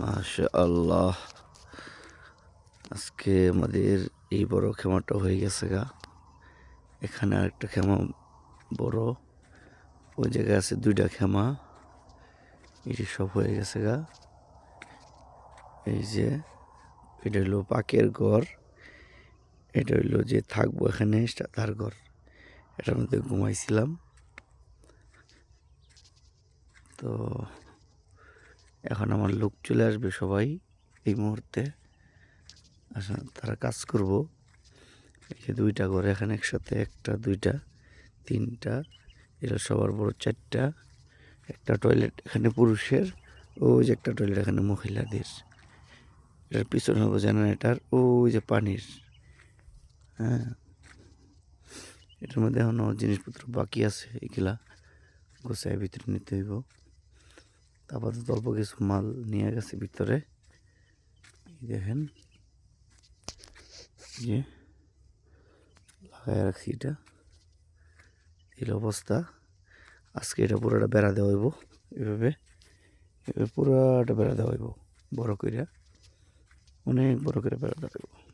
মাশাআল্লাহ। আজকে আমাদের এই বড় খেমাটা হয়ে গেছে গা। এখানে আরেকটা খেমা বড়, ওই জায়গায় আছে ২টা খেমা। এই যে সব হয়ে গেছে গা। এই যে এটা হইলো পাকের ঘর, এটা হইলো যে থাকবো এখানে তার ঘর। এটার মধ্যে ঘুমাইছিলাম। তো এখন আমার লোক চলে আসবে সবাই এই মুহূর্তে। আচ্ছা, তারা কাজ করব। এই যে ২টা ঘর এখানে একসাথে, ১টা ২টা ৩টা, এটা সবার বড় ৪টা। একটা টয়লেট এখানে পুরুষের, ওই যে একটা টয়লেট এখানে মহিলাদের। এটার পিছনে হবে জেনারেটার, ওই যে পানির। হ্যাঁ, এটার মধ্যে এখনও জিনিসপত্র বাকি আছে, এগুলা গোছায় ভিতরে নিতে হইব। আপাতত অল্প কিছু মাল নিয়ে গেছে ভিতরে। এই দেখেন, যে লাগাই রাখছি এটা, এই অবস্থা। আজকে এটা পুরোটা বেড়া দেওয়া হইব, এভাবে পুরোটা বেড়া দেওয়া হইব বড় কইরা, অনেক বড় করে বেড়া দেওয়া হইব।